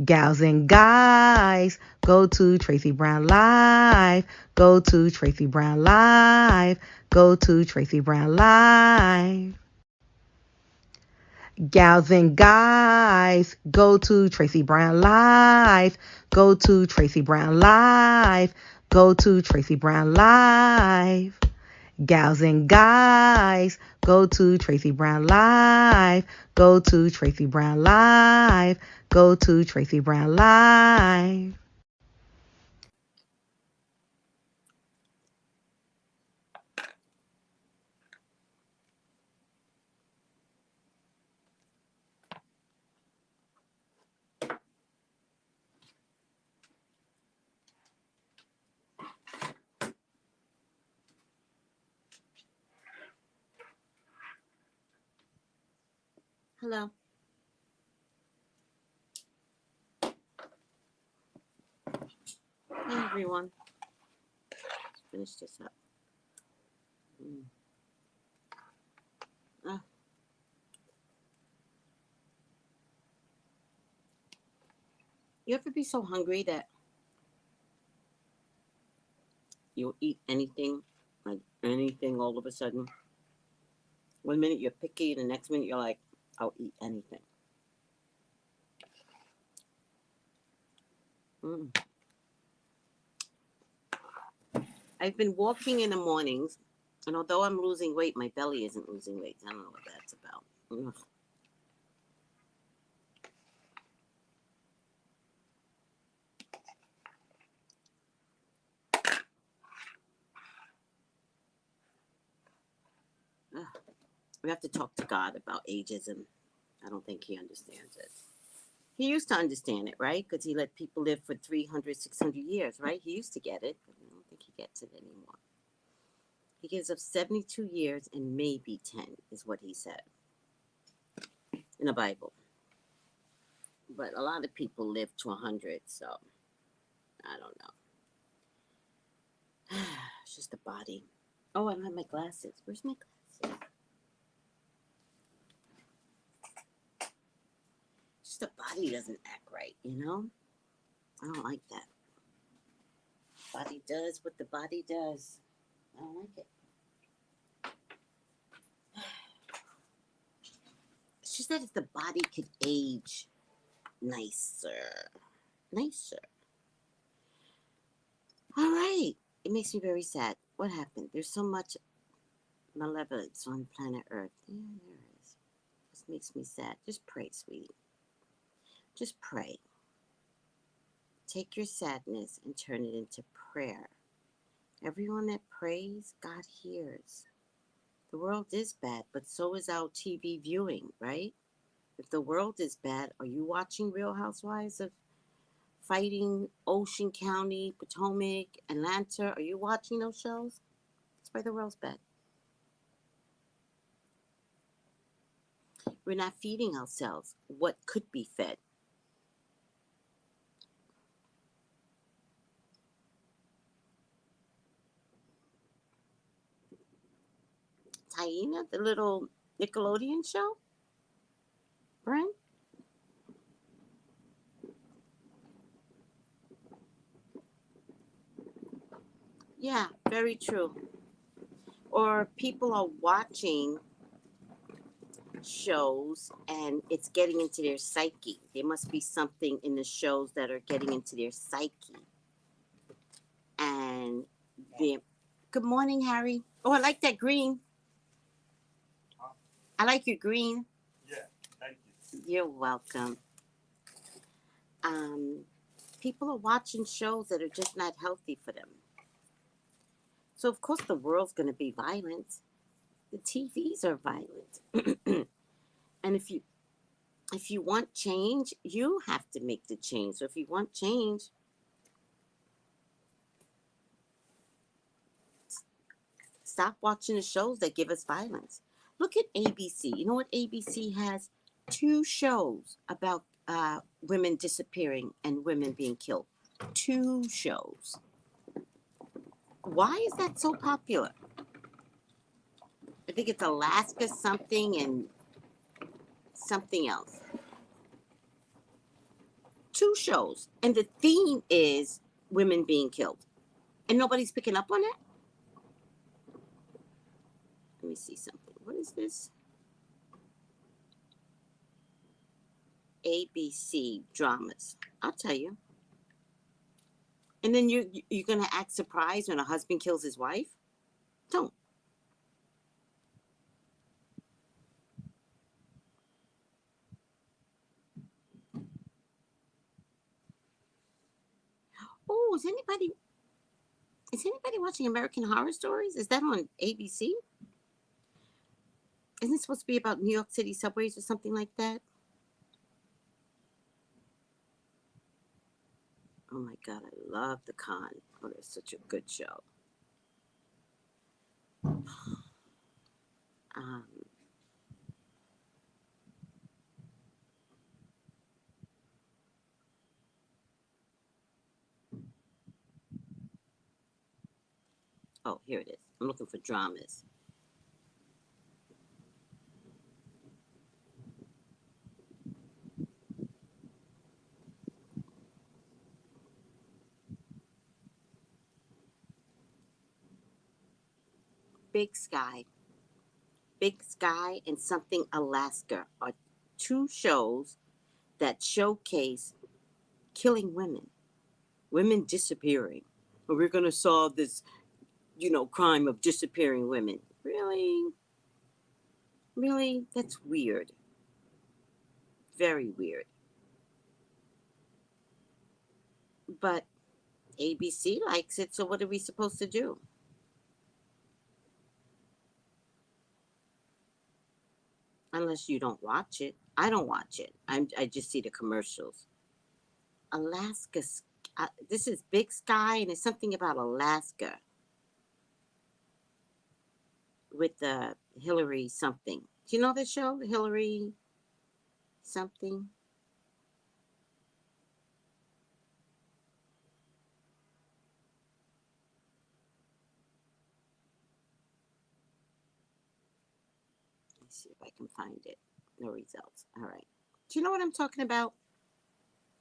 Gals and guys, go to Tracey Brown Live. Go to Tracey Brown Live. Go to Tracey Brown Live. Gals and guys, go to Tracey Brown Live. Go to Tracey Brown Live. Go to Tracey Brown Live. Gals and guys, go to Tracey Brown Live. Go to Tracey Brown Live. Go to Tracey Brown Live. Hello. Hi, everyone. Let's finish this up. You ever be so hungry that you'll eat anything, like anything all of a sudden? One minute you're picky, the next minute you're like, I'll eat anything. I've been walking in the mornings, and although I'm losing weight, my belly isn't losing weight. I don't know what that's about. Ugh. We have to talk to God about ageism. I don't think he understands it. He used to understand it, right? Because he let people live for 300, 600 years, right? He used to get it, but I don't think he gets it anymore. He gives us 72 years and maybe 10, is what he said in the Bible. But a lot of people live to 100, so I don't know. It's just the body. Oh, I don't have my glasses. Where's my glasses? Just the body doesn't act right, you know? I don't like that. Body does what the body does. I don't like it. It's just that if the body could age nicer. All right. It makes me very sad. What happened? There's so much malevolence on planet Earth. Yeah, there is. This makes me sad. Just pray, sweetie. Just pray. Take your sadness and turn it into prayer. Everyone that prays, God hears. The world is bad, but so is our TV viewing, right? If the world is bad, are you watching Real Housewives of Fighting, Ocean County, Potomac, Atlanta? Are you watching those shows? That's why the world's bad. We're not feeding ourselves what could be fed. Hyena, the little Nickelodeon show? Brian? Yeah, very true. Or people are watching shows and it's getting into their psyche. There must be something in the shows that are getting into their psyche. And they're, good morning, Harry. Oh, I like that green. I like your green. Yeah, thank you. You're welcome. People are watching shows that are just not healthy for them. So of course the world's going to be violent. The TVs are violent. And if you want change, you have to make the change. So if you want change, stop watching the shows that give us violence. Look at ABC. You know what ABC has? 2 shows about women disappearing and women being killed. 2 shows. Why is that so popular? I think it's Alaska something and something else. 2 shows, and the theme is women being killed, and nobody's picking up on it. Let me see something. What is this? ABC dramas. I'll tell you. And then you're gonna act surprised when a husband kills his wife? Don't. Oh, is anybody watching American Horror Stories? Is that on ABC? Isn't it supposed to be about New York City subways or something like that? Oh my God, I love The Con. Oh, it's such a good show. Um, oh, here it is. I'm looking for dramas. Big Sky. Big Sky and Something Alaska are 2 shows that showcase killing women, women disappearing. We're going to solve this, crime of disappearing women. Really? Really? That's weird. Very weird. But ABC likes it, so what are we supposed to do? Unless you don't watch it. I don't watch it. I just see the commercials. Alaska. This is Big Sky, and it's something about Alaska with Hillary something. Do you know the show? Hillary something? Let's see if I can find it. No results. All right. Do you know what I'm talking about?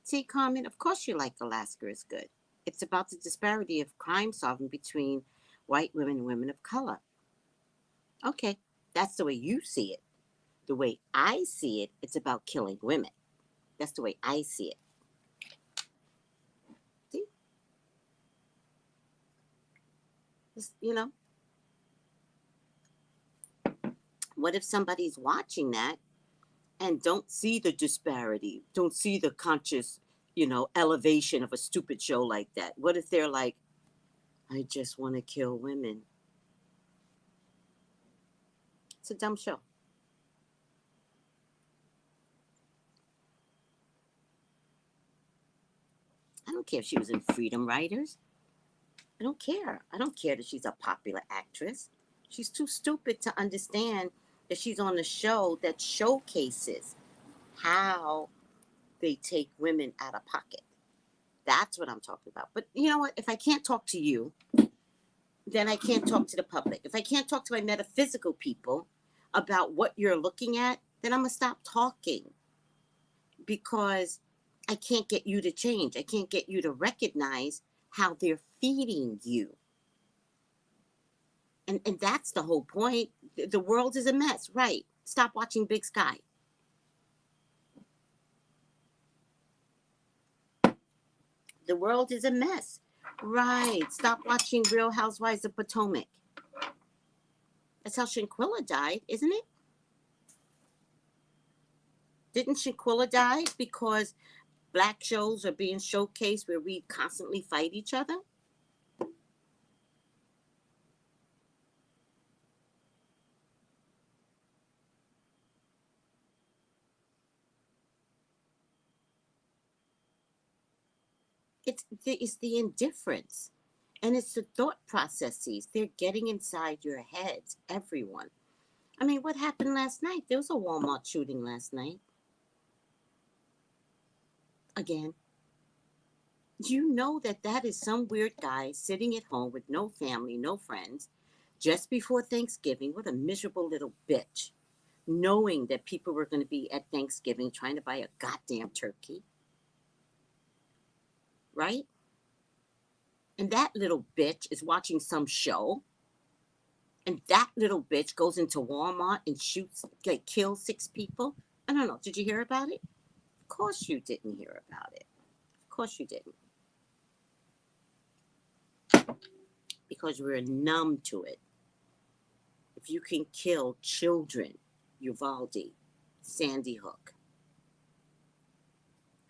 See, Carmen, of course you like Alaska is good. It's about the disparity of crime solving between white women and women of color. Okay, that's the way you see it. The way I see it, it's about killing women. That's the way I see it. See? Just, what if somebody's watching that and don't see the disparity, don't see the conscious, elevation of a stupid show like that? What if they're like, I just want to kill women? It's a dumb show. I don't care if she was in Freedom Writers. I don't care. I don't care that she's a popular actress. She's too stupid to understand that she's on a show that showcases how they take women out of pocket. That's what I'm talking about. But you know what? If I can't talk to you, then I can't talk to the public. If I can't talk to my metaphysical people about what you're looking at, then I'm going to stop talking, because I can't get you to change. I can't get you to recognize how they're feeding you. And that's the whole point. The world is a mess, right? Stop watching Big Sky. The world is a mess. Right. Stop watching Real Housewives of Potomac. That's how Shanquilla died, isn't it? Didn't Shanquilla die because black shows are being showcased where we constantly fight each other? It's the indifference, and it's the thought processes. They're getting inside your heads, everyone. I mean, what happened last night? There was a Walmart shooting last night. Again. You know that is some weird guy sitting at home with no family, no friends, just before Thanksgiving. What a miserable little bitch. Knowing that people were going to be at Thanksgiving trying to buy a goddamn turkey. right? And that little bitch is watching some show, and that little bitch goes into Walmart and shoots, like, kills 6 people. I don't know. Did you hear about it? Of course you didn't hear about it. Of course you didn't. Because we're numb to it. If you can kill children, Uvalde, Sandy Hook,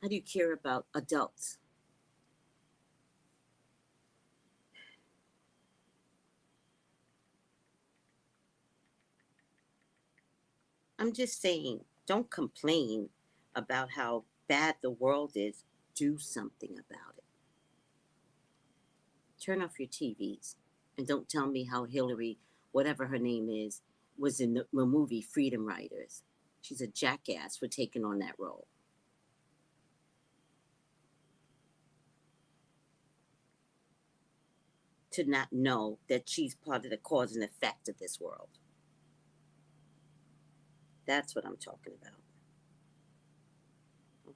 how do you care about adults? I'm just saying, don't complain about how bad the world is. Do something about it. Turn off your TVs and don't tell me how Hillary, whatever her name is, was in the movie Freedom Riders. She's a jackass for taking on that role. To not know that she's part of the cause and effect of this world. That's what I'm talking about.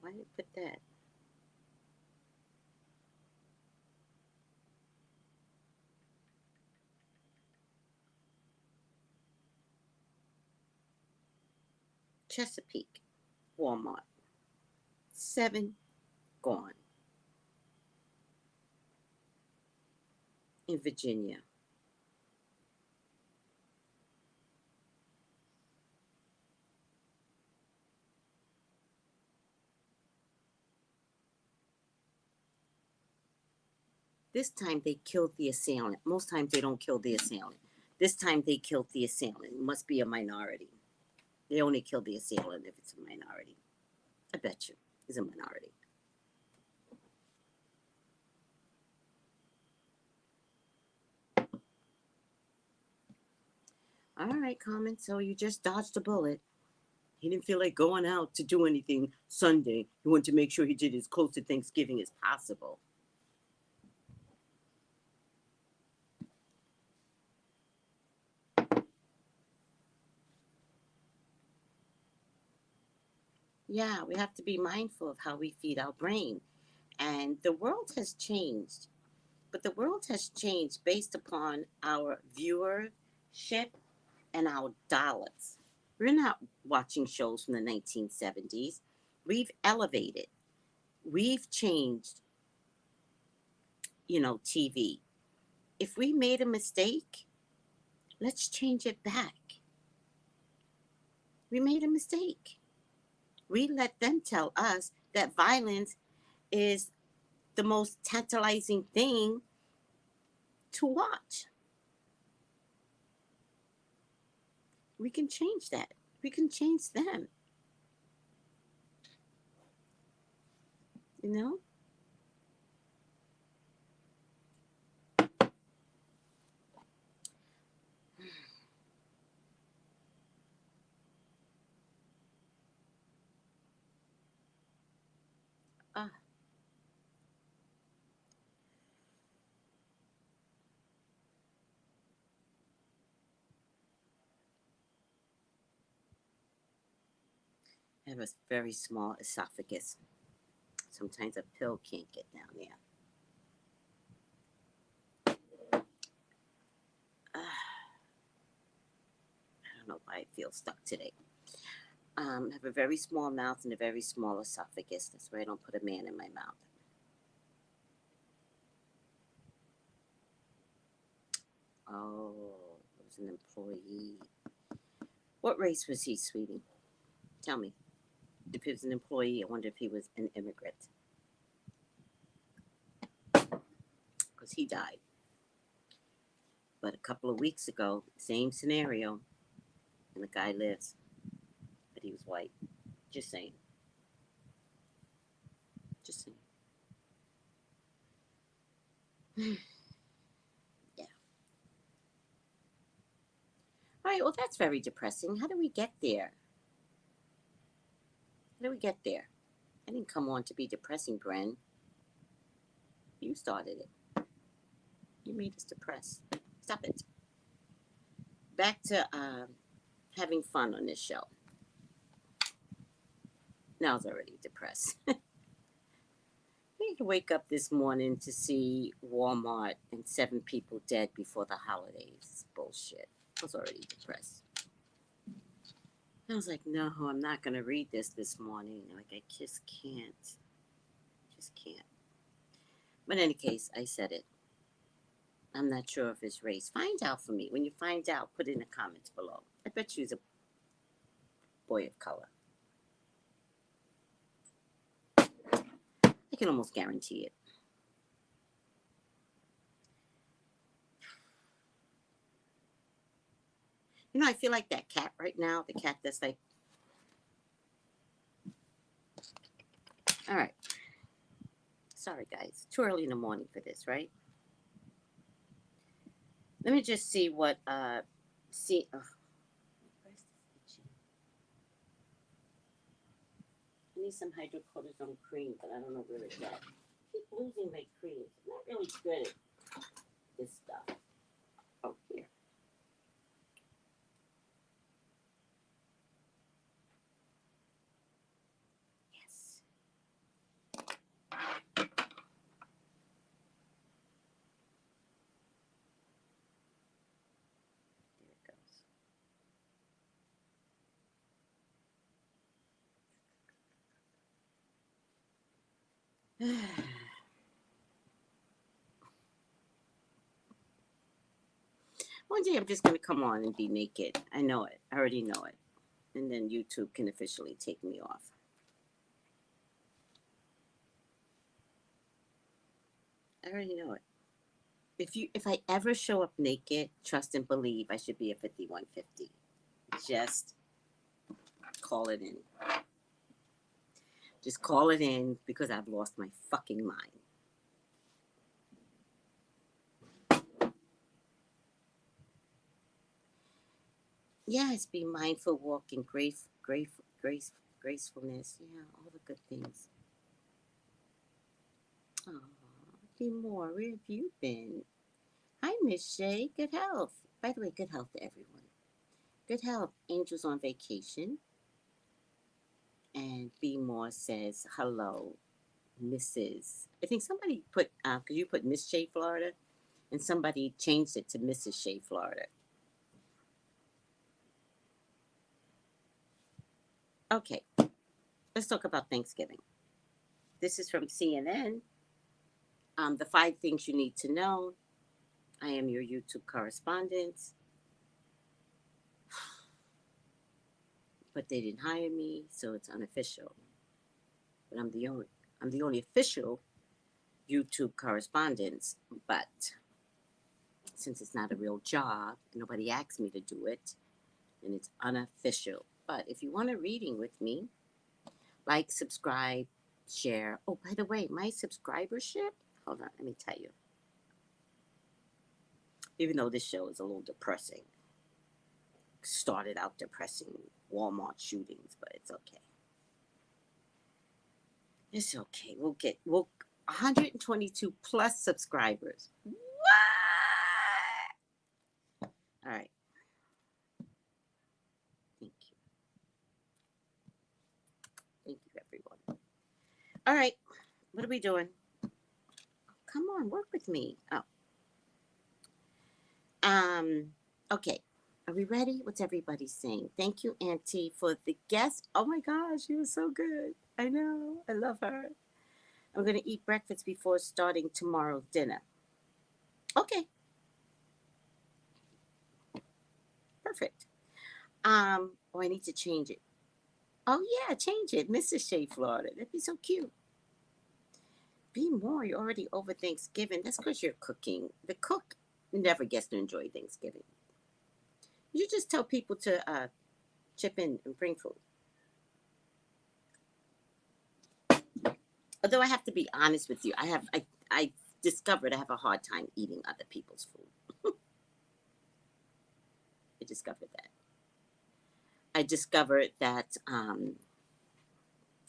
Why did you put that? Chesapeake, Walmart. 7 gone. In Virginia. This time they killed the assailant. Most times they don't kill the assailant. This time they killed the assailant. It must be a minority. They only kill the assailant if it's a minority. I bet you it's a minority. All right, Carmen. So you just dodged a bullet. He didn't feel like going out to do anything Sunday. He wanted to make sure he did as close to Thanksgiving as possible. Yeah, we have to be mindful of how we feed our brain. And the world has changed, but the world has changed based upon our viewership and our dollars. We're not watching shows from the 1970s. We've elevated, we've changed, TV. If we made a mistake, let's change it back. We made a mistake. We let them tell us that violence is the most tantalizing thing to watch. We can change that. We can change them. You know? Ah, I have a very small esophagus. Sometimes a pill can't get down there. I don't know why I feel stuck today. I have a very small mouth and a very small esophagus. That's why I don't put a man in my mouth. Oh, it was an employee. What race was he, sweetie? Tell me. If he was an employee, I wonder if he was an immigrant. Because he died. But a couple of weeks ago, same scenario, and the guy lives, but he was white. Just saying. Just saying. Yeah. All right, well, that's very depressing. How do we get there? How do we get there? I didn't come on to be depressing, Bren. You started it. You made us depressed. Stop it. Back to having fun on this show. Now I was already depressed. didn't wake up this morning to see Walmart and 7 people dead before the holidays. Bullshit. I was already depressed. I was like, no, I'm not going to read this morning. Like, I just can't. Just can't. But in any case, I said it. I'm not sure of his race. Find out for me. When you find out, put it in the comments below. I bet you he's a boy of color. I can almost guarantee it. You know, I feel like that cat right now. The cat that's like... All right. Sorry, guys. Too early in the morning for this, right? Let me just see what... Oh, where's this itchy? I need some hydrocortisone cream, but I don't know where it's at. I keep losing my cream. I'm not really good at this stuff. Oh, here. Yes. There it goes. One day I'm just going to come on and be naked. I know it. I already know it. And then YouTube can officially take me off. I already know it. If I ever show up naked, trust and believe I should be a 5150. Just call it in. Just call it in because I've lost my fucking mind. Yes, be mindful, walk in gracefulness. Yeah, all the good things. Oh, be more. Where have you been? Hi, Miss Shay. Good health. By the way, good health to everyone. Good health. Angel's on vacation. And Be More says, hello, Mrs. I think somebody put, because you put Miss Shay, Florida, and somebody changed it to Mrs. Shay, Florida. Okay, let's talk about Thanksgiving. This is from CNN. The 5 things you need to know. I am your YouTube correspondent. But they didn't hire me, so it's unofficial. But I'm the only official YouTube correspondent. But since it's not a real job, nobody asked me to do it, and it's unofficial. But if you want a reading with me, like, subscribe, share. Oh, by the way, my subscribership, hold on, let me tell you. Even though this show is a little depressing. Started out depressing, Walmart shootings, but it's okay. It's okay. We'll 122 plus subscribers. What? All right. Thank you. Thank you, everyone. All right. What are we doing? Come on, work with me. Oh. Okay. Are we ready? What's everybody saying? Thank you, Auntie, for the guest. Oh my gosh, she was so good. I know. I love her. I'm going to eat breakfast before starting tomorrow's dinner. Okay. Perfect. Oh, I need to change it. Oh yeah, change it. Mrs. Shea, Florida. That'd be so cute. Be more. You're already over Thanksgiving. That's because you're cooking. The cook never gets to enjoy Thanksgiving. You just tell people to chip in and bring food. Although I have to be honest with you, I discovered I have a hard time eating other people's food. I discovered that. I discovered that I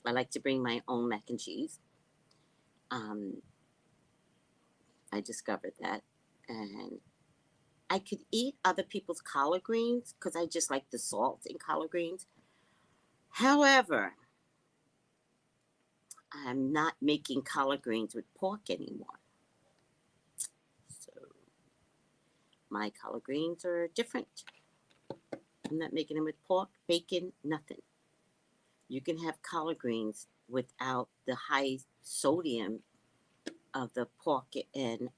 like to bring my own mac and cheese. I discovered that. And I could eat other people's collard greens because I just like the salt in collard greens. However, I'm not making collard greens with pork anymore. So my collard greens are different. I'm not making them with pork, bacon, nothing. You can have collard greens without the high sodium of the pork and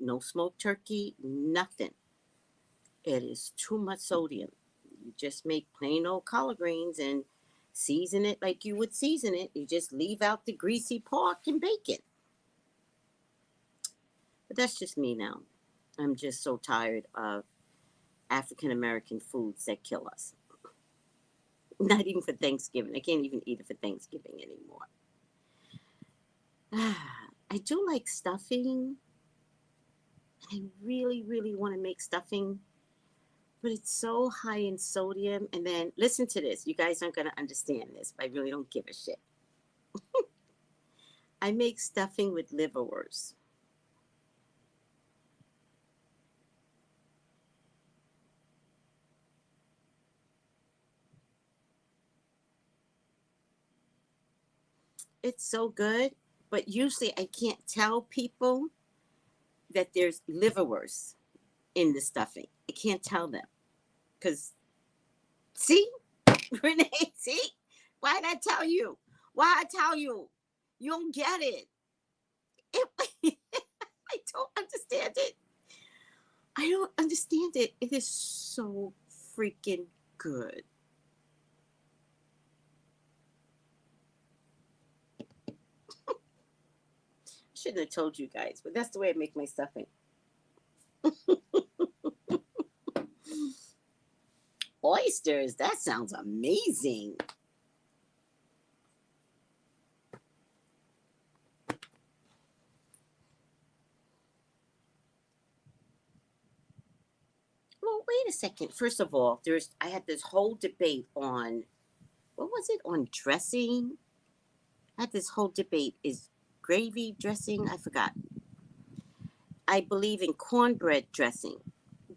no smoked turkey, nothing. It is too much sodium. You just make plain old collard greens and season it like you would season it. You just leave out the greasy pork and bacon. But that's just me now. I'm just so tired of African American foods that kill us. Not even for Thanksgiving. I can't even eat it for Thanksgiving anymore. I do like stuffing. I really, really want to make stuffing, but it's so high in sodium. And then, listen to this. You guys aren't going to understand this, but I really don't give a shit. I make stuffing with liverwurst. It's so good, but usually I can't tell people that there's liverwurst in the stuffing. I can't tell them because, see, Renee, see, why did I tell you? Why I tell you? You don't get it. I don't understand it. I don't understand it. It is so freaking good. Shouldn't have told you guys, but that's the way I make my stuffing. Oysters, that sounds amazing. Well, wait a second. First of all, I had this whole debate on, what was it, on dressing? I had this whole debate. Is gravy dressing? I forgot. I believe in cornbread dressing.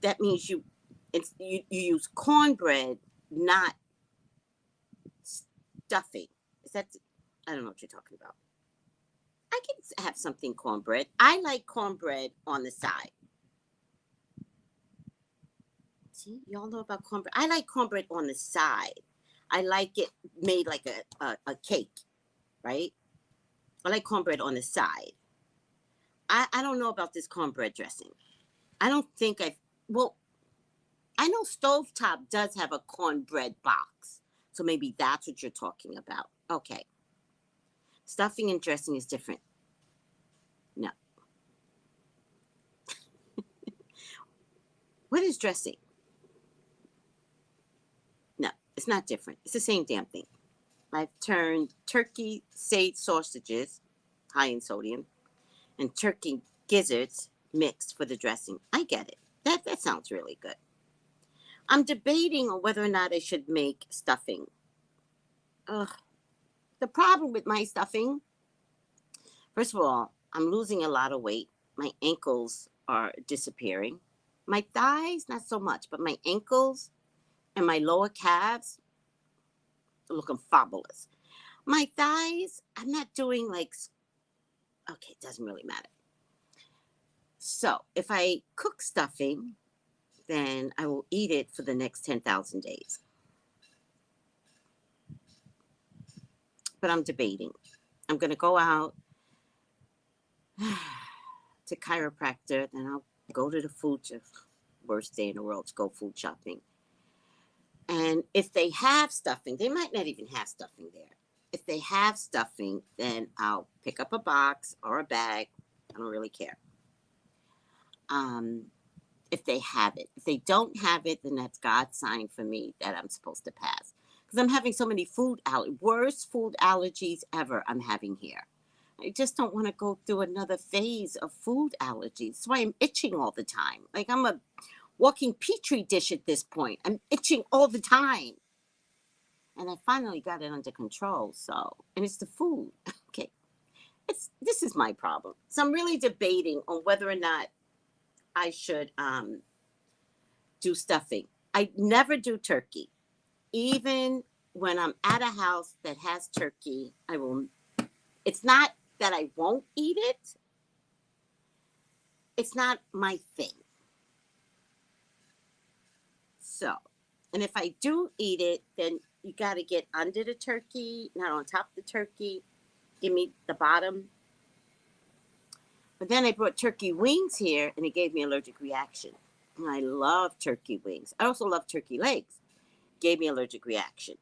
That means you use cornbread, not stuffing. Is that? I don't know what you're talking about. I can have something cornbread. I like cornbread on the side. See, y'all know about cornbread. I like cornbread on the side. I like it made like a cake, right? I like cornbread on the side. I don't know about this cornbread dressing. I don't think well, I know Stovetop does have a cornbread box. So maybe that's what you're talking about. Okay. Stuffing and dressing is different. No. What is dressing? No, it's not different. It's the same damn thing. I've turned turkey sage sausages, high in sodium, and turkey gizzards mixed for the dressing. I get it. That sounds really good. I'm debating on whether or not I should make stuffing. Ugh. The problem with my stuffing, first of all, I'm losing a lot of weight. My ankles are disappearing. My thighs, not so much, but my ankles and my lower calves are looking fabulous. My thighs, I'm not doing like, okay, it doesn't really matter. So if I cook stuffing, then I will eat it for the next 10,000 days. But I'm debating. I'm going to go out to chiropractor, then I'll go to the food shop. Worst day in the world to go food shopping. And if they have stuffing, they might not even have stuffing there. If they have stuffing, then I'll pick up a box or a bag. I don't really care. If they have it. If they don't have it, then that's God's sign for me that I'm supposed to pass. Because I'm having so many worst food allergies ever I'm having here. I just don't want to go through another phase of food allergies. That's why I'm itching all the time. Like I'm a walking petri dish at this point. I'm itching all the time. And I finally got it under control. So, and it's the food. Okay. This is my problem. So I'm really debating on whether or not I should do stuffing. I never do turkey. Even when I'm at a house that has turkey, I will It's not that I won't eat it. It's not my thing. So, and if I do eat it, then you got to get under the turkey, not on top of the turkey. Give me the bottom. But then I brought turkey wings here, and it gave me an allergic reaction. And I love turkey wings. I also love turkey legs. Gave me an allergic reaction.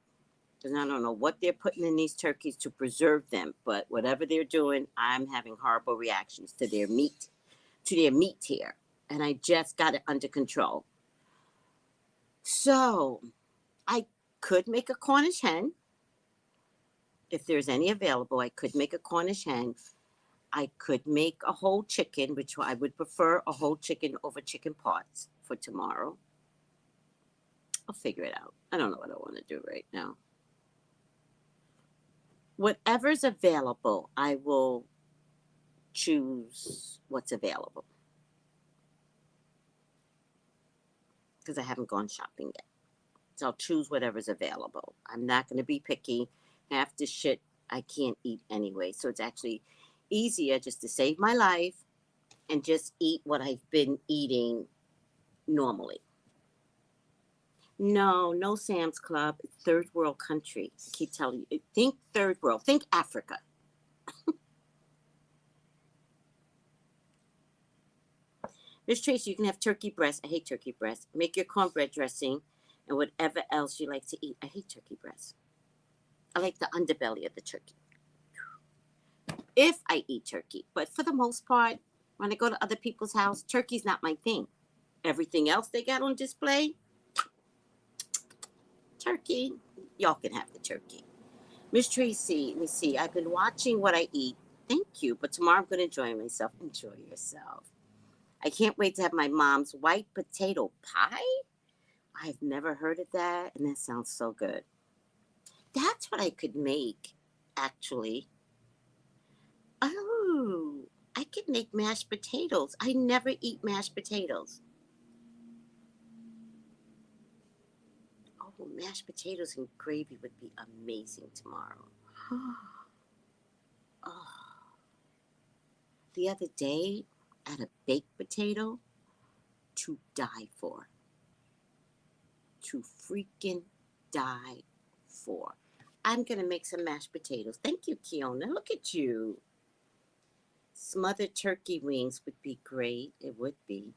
Because I don't know what they're putting in these turkeys to preserve them, but whatever they're doing, I'm having horrible reactions to their meat here. And I just got it under control. So I could make a Cornish hen. If there's any available, I could make a Cornish hen. I could make a whole chicken, which I would prefer a whole chicken over chicken parts for tomorrow. I'll figure it out. I don't know what I want to do right now. Whatever's available, I will choose what's available. Because I haven't gone shopping yet. So I'll choose whatever's available. I'm not going to be picky. Half the shit I can't eat anyway. So it's actually easier just to save my life and just eat what I've been eating normally. No Sam's Club. Third world country. I keep telling you. Think third world. Think Africa. Miss Tracy, you can have turkey breast. I hate turkey breast. Make your cornbread dressing and whatever else you like to eat. I hate turkey breast. I like the underbelly of the turkey. If I eat turkey. But for the most part, when I go to other people's house, turkey's not my thing. Everything else they got on display, turkey. Y'all can have the turkey. Miss Tracy, let me see. I've been watching what I eat. Thank you. But tomorrow I'm going to enjoy myself. Enjoy yourself. I can't wait to have my mom's white potato pie. I've never heard of that, and that sounds so good. That's what I could make, actually. Oh, I could make mashed potatoes. I never eat mashed potatoes. Oh, mashed potatoes and gravy would be amazing tomorrow. Oh. The other day, I had a baked potato to die for. To freaking die for. I'm going to make some mashed potatoes. Thank you, Kiona. Look at you. Smothered turkey wings would be great. It would be.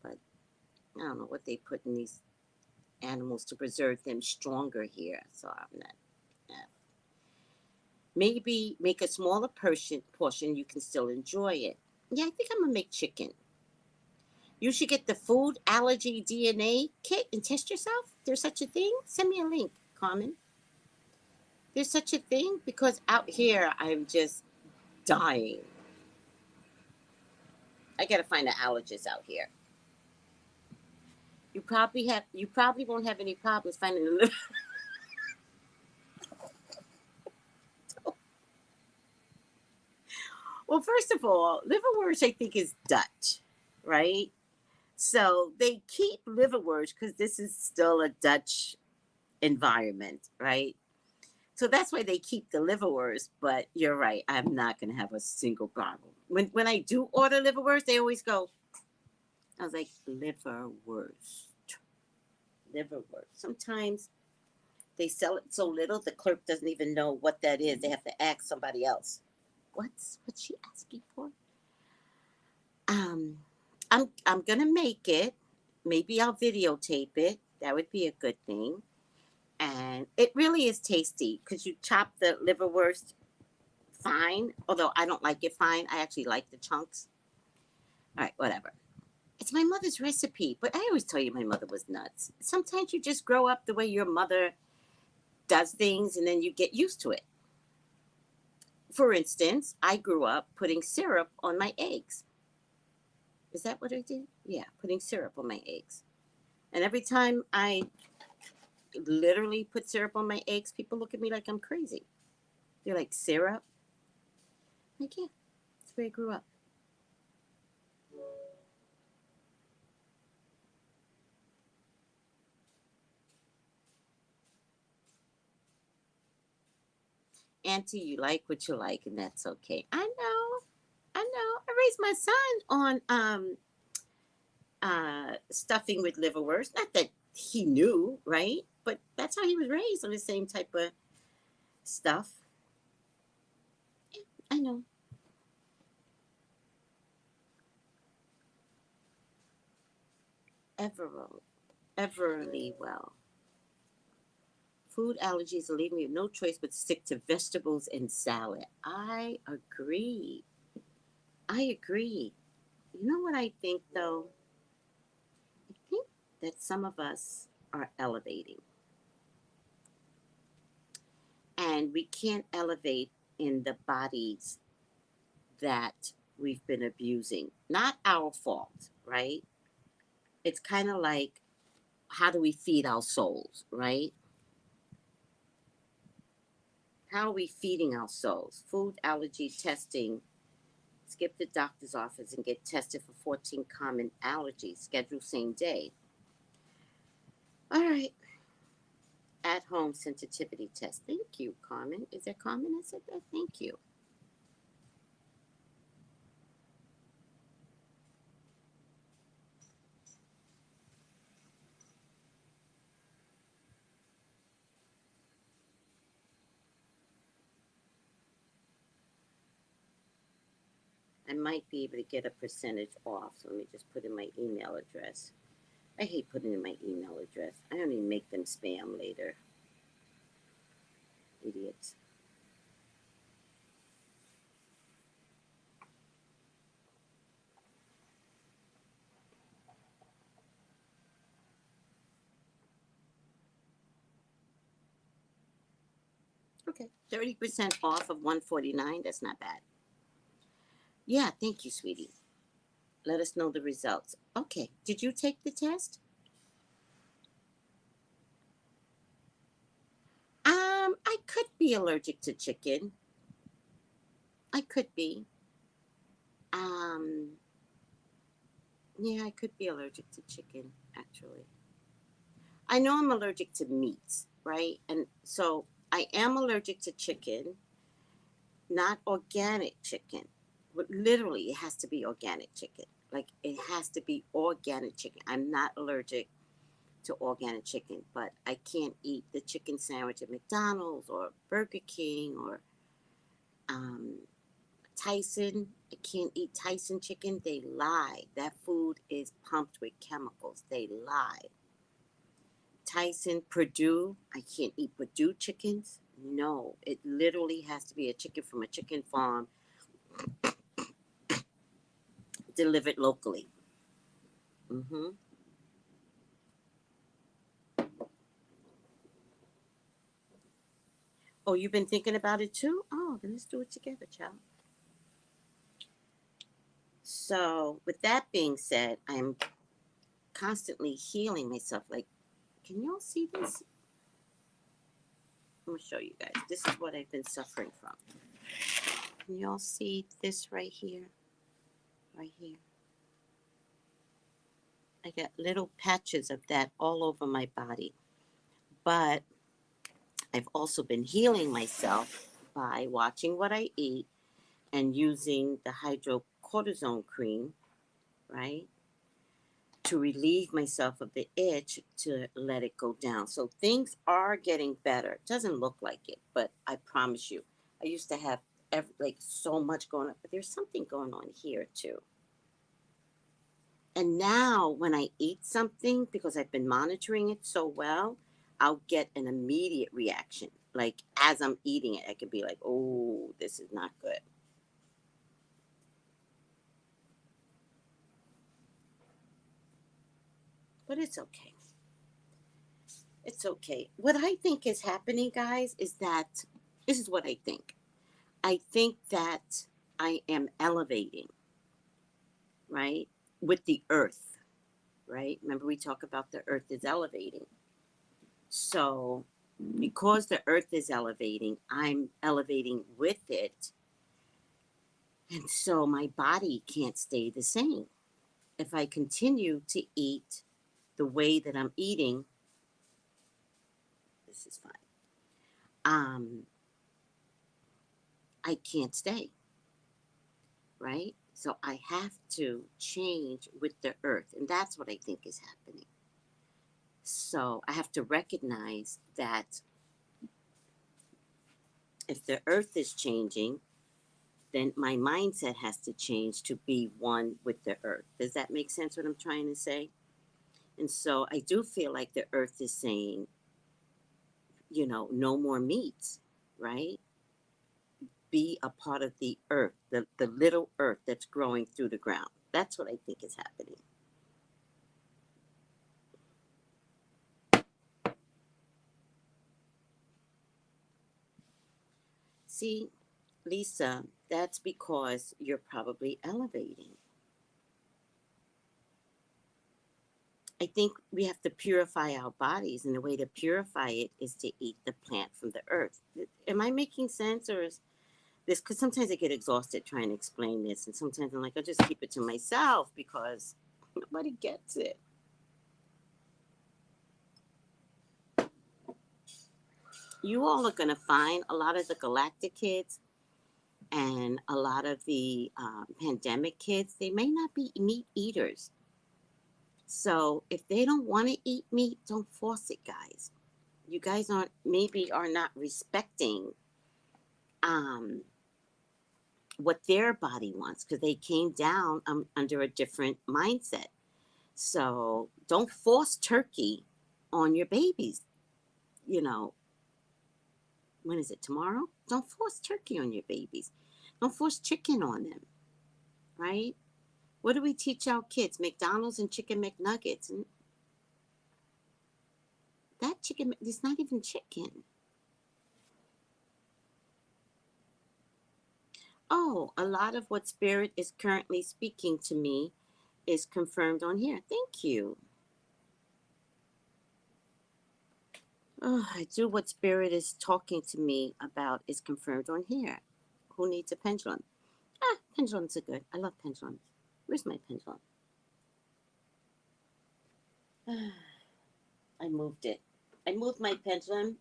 But I don't know what they put in these animals to preserve them stronger here. So I'm not. Maybe make a smaller portion. You can still enjoy it. Yeah, I think I'm going to make chicken. You should get the food allergy DNA kit and test yourself. There's such a thing. Send me a link, Carmen. There's such a thing because out here I'm just dying. I gotta find an allergist out here. You probably won't have any problems finding a liver. Well, first of all, liverwurst I think is Dutch, right? So they keep liverwurst because this is still a Dutch environment, right? So that's why they keep the liverwurst. But you're right, I'm not gonna have a single problem. When I do order liverwurst, they always go. I was like, liverwurst. Sometimes they sell it so little the clerk doesn't even know what that is. They have to ask somebody else. What's she asking for? I'm gonna make it. Maybe I'll videotape it. That would be a good thing. And it really is tasty because you chop the liverwurst fine. Although I don't like it fine. I actually like the chunks. All right, whatever. It's my mother's recipe, but I always tell you my mother was nuts. Sometimes you just grow up the way your mother does things and then you get used to it. For instance, I grew up putting syrup on my eggs. Is that what I did? Yeah, putting syrup on my eggs. And every time I literally put syrup on my eggs, people look at me like I'm crazy. They're like, syrup? I'm like, yeah, that's where I grew up. Auntie, you like what you like, and that's okay. I know. I know. I raised my son on stuffing with liverwurst. Not that he knew, right? But that's how he was raised, on the same type of stuff. Yeah, I know. Everly, everly well. Food allergies are leaving me with no choice but to stick to vegetables and salad. I agree. I agree. You know what I think though? I think that some of us are elevating, and we can't elevate in the bodies that we've been abusing. Not our fault, right? It's kind of like, how do we feed our souls, right? How are we feeding our souls? Food allergy testing. Skip the doctor's office and get tested for 14 common allergies. Schedule same day. All right. At home sensitivity test. Thank you, Carmen. Is there Carmen that said that? Thank you. I might be able to get a percentage off. So let me just put in my email address. I hate putting in my email address. I only make them spam later. Idiots. Okay. 30% off of 149. That's not bad. Yeah, thank you, sweetie. Let us know the results. Okay. Did you take the test? I could be allergic to chicken. I could be. Um, yeah, I could be allergic to chicken, actually. I know I'm allergic to meats, right? And so I am allergic to chicken, not organic chicken. But literally, it has to be organic chicken. Like, it has to be organic chicken. I'm not allergic to organic chicken, but I can't eat the chicken sandwich at McDonald's or Burger King or um, Tyson. I can't eat Tyson chicken. They lie. That food is pumped with chemicals. They lie. Tyson, Purdue. I can't eat Purdue chickens. No, it literally has to be a chicken from a chicken farm delivered locally. Mm-hmm. Oh, you've been thinking about it too? Oh, then let's do it together, child. So, with that being said, I'm constantly healing myself. Like, can y'all see this? I'm gonna show you guys. This is what I've been suffering from. Can y'all see this right here? Right here. I got little patches of that all over my body. But I've also been healing myself by watching what I eat and using the hydrocortisone cream, right? To relieve myself of the itch to let it go down. So things are getting better. It doesn't look like it, but I promise you, I used to have like so much going on, but there's something going on here too. And now when I eat something, because I've been monitoring it so well, I'll get an immediate reaction. Like as I'm eating it, I could be like, oh, this is not good. But it's okay. It's okay. What I think is happening, guys, is that this is what I think. I think that I am elevating, right? With the earth, right? Remember, we talk about the earth is elevating. So, because the earth is elevating, I'm elevating with it. And so my body can't stay the same. If I continue to eat the way that I'm eating, this is fine. Um, I can't stay, right? So I have to change with the earth. And that's what I think is happening. So I have to recognize that if the earth is changing, then my mindset has to change to be one with the earth. Does that make sense what I'm trying to say? And so I do feel like the earth is saying, you know, no more meats, right? Be a part of the earth, the little earth that's growing through the ground. That's what I think is happening. See, Lisa, that's because you're probably elevating. I think we have to purify our bodies, and the way to purify it is to eat the plant from the earth. Am I making sense, or is this? Because sometimes I get exhausted trying to explain this, and sometimes I'm like, I'll just keep it to myself because nobody gets it. You all are going to find a lot of the galactic kids and a lot of the pandemic kids, they may not be meat eaters. So if they don't want to eat meat, don't force it, guys. You guys are not respecting um, what their body wants because they came down under a different mindset. So don't force turkey on your babies. You know, when is it, tomorrow? Don't force turkey on your babies. Don't force chicken on them, right? What do we teach our kids? McDonald's and chicken McNuggets. And that chicken is not even chicken. Oh, a lot of what Spirit is currently speaking to me is confirmed on here. Thank you. Oh, I do what Spirit is talking to me about is confirmed on here. Who needs a pendulum? Ah, pendulums are good. I love pendulums. Where's my pendulum? I moved it. I moved my pendulum.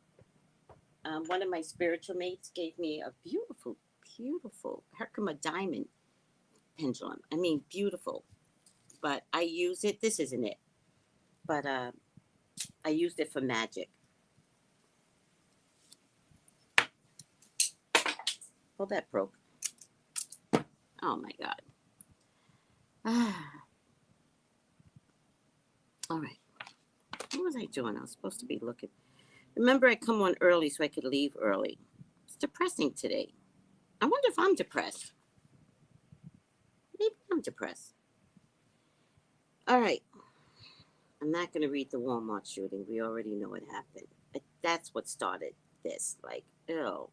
One of my spiritual mates gave me a beautiful, beautiful Herkimer diamond pendulum. I mean, beautiful. But I use it. This isn't it. But I used it for magic. Oh, that broke. Oh my God. All right. What was I doing? I was supposed to be looking. Remember, I come on early so I could leave early. It's depressing today. I wonder if I'm depressed. Maybe I'm depressed. All right. I'm not going to read the Walmart shooting. We already know what happened. That's what started this. Like, ew.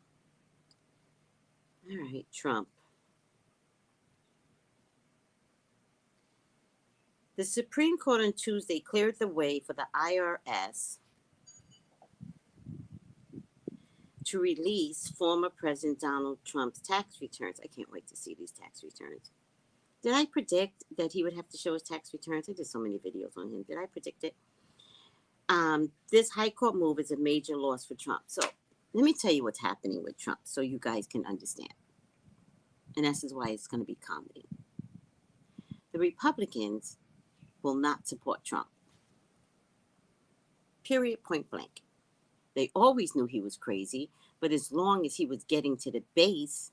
All right, Trump. The Supreme Court on Tuesday cleared the way for the IRS to release former President Donald Trump's tax returns. I can't wait to see these tax returns. Did I predict that he would have to show his tax returns? I did so many videos on him. Did I predict it? This high court move is a major loss for Trump. So let me tell you what's happening with Trump so you guys can understand. And this is why it's going to be comedy. The Republicans will not support Trump. Period, point blank. They always knew he was crazy, but as long as he was getting to the base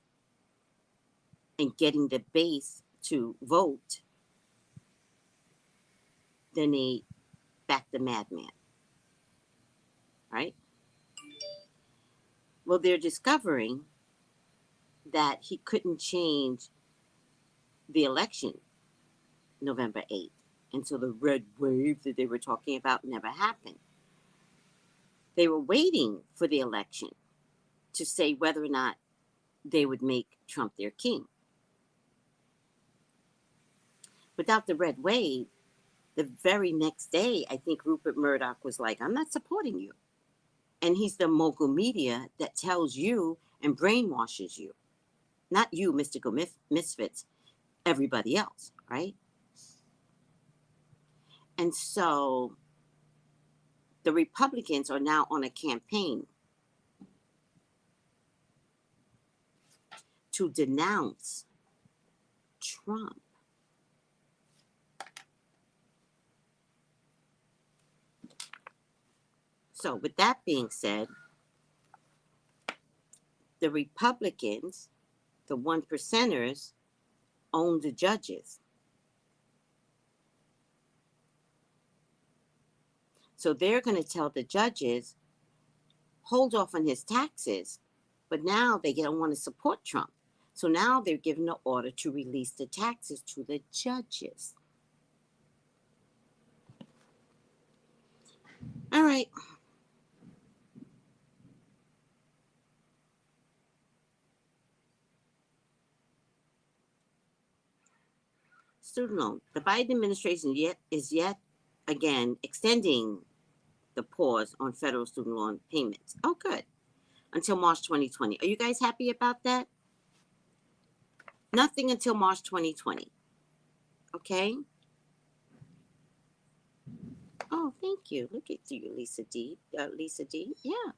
and getting the base to vote, then they backed the madman. Right? Well, they're discovering that he couldn't change the election November 8th. And so the red wave that they were talking about never happened. They were waiting for the election to say whether or not they would make Trump their king. Without the red wave, the very next day, I think Rupert Murdoch was like, I'm not supporting you. And he's the mogul media that tells you and brainwashes you. Not you, mystical misfits, everybody else, right? And so the Republicans are now on a campaign to denounce Trump. So with that being said, the Republicans, the one percenters, own the judges. So they're going to tell the judges, hold off on his taxes, but now they don't want to support Trump. So now they're giving the order to release the taxes to the judges. All right. Student loan. The Biden administration is yet again extending the pause on federal student loan payments. Oh, good. Until March 2020. Are you guys happy about that? Nothing until March 2020. Okay? Oh, thank you. Look at you, Lisa D. Lisa D. Yeah.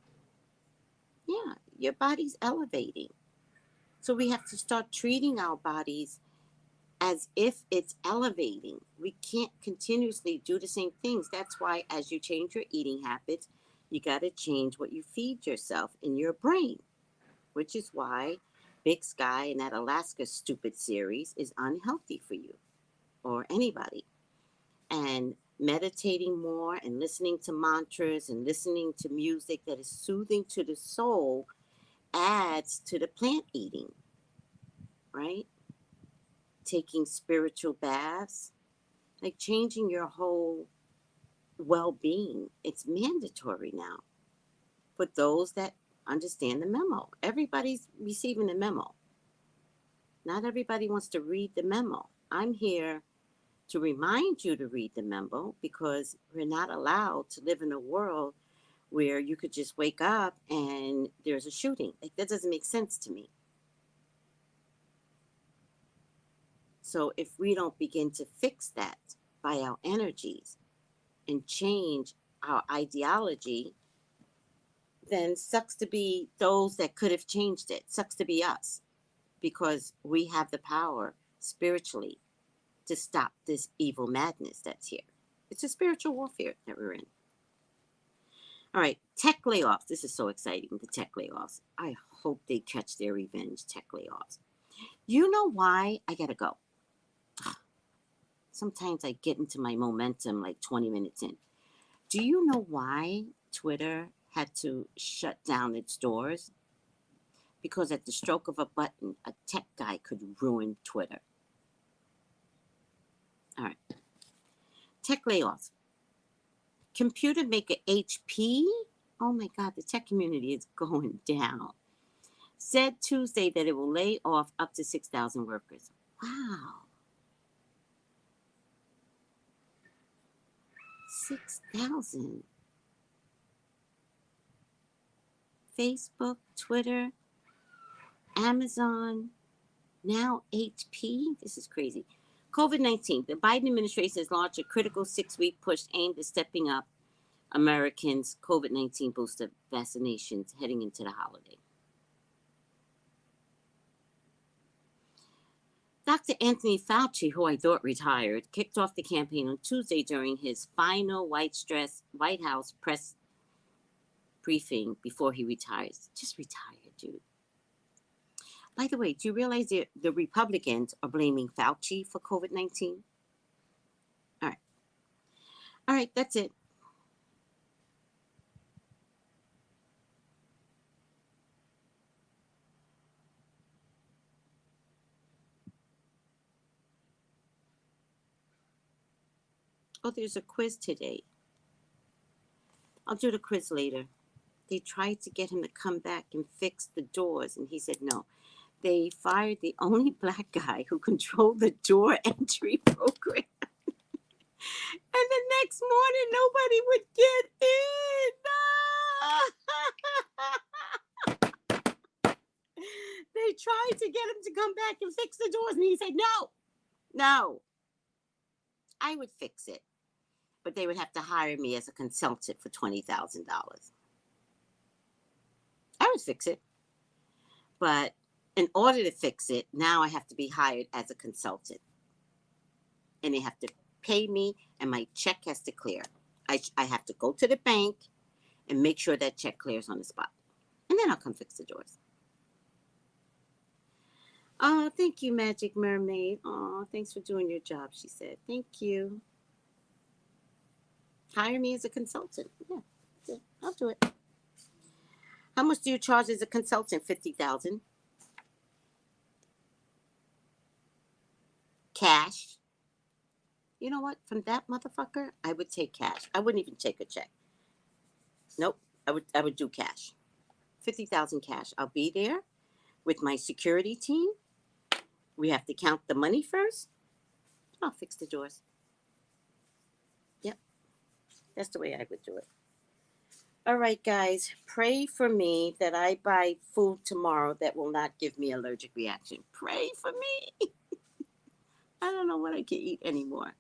Yeah. Your body's elevating. So we have to start treating our bodies as if it's elevating. We can't continuously do the same things. That's why as you change your eating habits, you got to change what you feed yourself in your brain, which is why Big Sky and that Alaska stupid series is unhealthy for you or anybody. And meditating more and listening to mantras and listening to music that is soothing to the soul adds to the plant eating, right? Taking spiritual baths, like changing your whole well-being. It's mandatory now for those that understand the memo. Everybody's receiving the memo. Not everybody wants to read the memo. I'm here to remind you to read the memo because we're not allowed to live in a world where you could just wake up and there's a shooting. Like, that doesn't make sense to me. So if we don't begin to fix that by our energies and change our ideology, then sucks to be those that could have changed it. Sucks to be us because we have the power spiritually to stop this evil madness that's here. It's a spiritual warfare that we're in. All right, tech layoffs. This is so exciting, the tech layoffs. I hope they catch their revenge, tech layoffs. You know why? I gotta go. Sometimes I get into my momentum like 20 minutes in. Do you know why Twitter had to shut down its doors? Because at the stroke of a button, a tech guy could ruin Twitter. All right. Tech layoffs. Computer maker HP, oh my God, the tech community is going down, said Tuesday that it will lay off up to 6,000 workers. Wow. 6,000. Facebook, Twitter, Amazon, now HP. This is crazy. COVID-19. The Biden administration has launched a critical 6-week push aimed at stepping up Americans' COVID-19 booster vaccinations heading into the holiday. Dr. Anthony Fauci, who I thought retired, kicked off the campaign on Tuesday during his final White House press briefing before he retires. Just retired, dude. By the way, do you realize the Republicans are blaming Fauci for COVID-19? All right. All right, that's it. Oh, there's a quiz today. I'll do the quiz later. They tried to get him to come back and fix the doors, and he said no. They fired the only black guy who controlled the door entry program. And the next morning, nobody would get in. They tried to get him to come back and fix the doors, and he said no. I would fix it, but they would have to hire me as a consultant for $20,000. I would fix it, but in order to fix it, now I have to be hired as a consultant. And they have to pay me, and my check has to clear. I have to go to the bank and make sure that check clears on the spot. And then I'll come fix the doors. Oh, thank you, Magic Mermaid. Oh, thanks for doing your job, she said. Thank you. Hire me as a consultant. Yeah, I'll do it. How much do you charge as a consultant? $50,000. Cash. You know what? From that motherfucker, I would take cash. I wouldn't even take a check. Nope. I would do cash. 50,000 cash. I'll be there with my security team. We have to count the money first. I'll fix the doors. Yep. That's the way I would do it. All right, guys. Pray for me that I buy food tomorrow that will not give me allergic reaction. Pray for me. I don't know what I can eat anymore.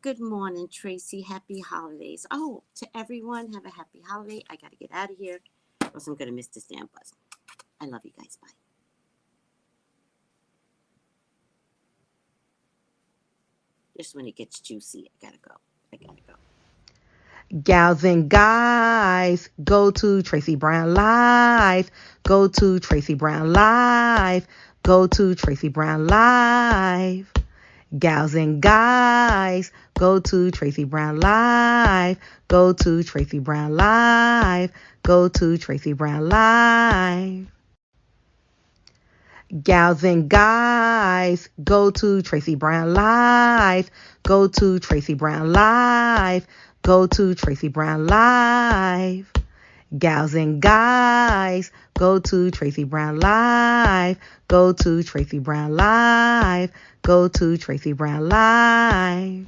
Good morning, Tracy. Happy holidays. Oh, to everyone, have a happy holiday. I got to get out of here, or else I'm going to miss this damn bus. I love you guys. Bye. Just when it gets juicy, I got to go. Gals and guys, go to Tracey Brown Live. Go to Tracey Brown Live. Go to Tracey Brown Live. Gals and guys, go to Tracey Brown Live. Go to Tracey Brown Live. Go to Tracey Brown Live. Gals and guys, go to Tracey Brown Live. Go to Tracey Brown Live. Go to Tracey Brown Live. Gals and guys, go to Tracey Brown Live. Go to Tracey Brown Live. Go to Tracey Brown Live.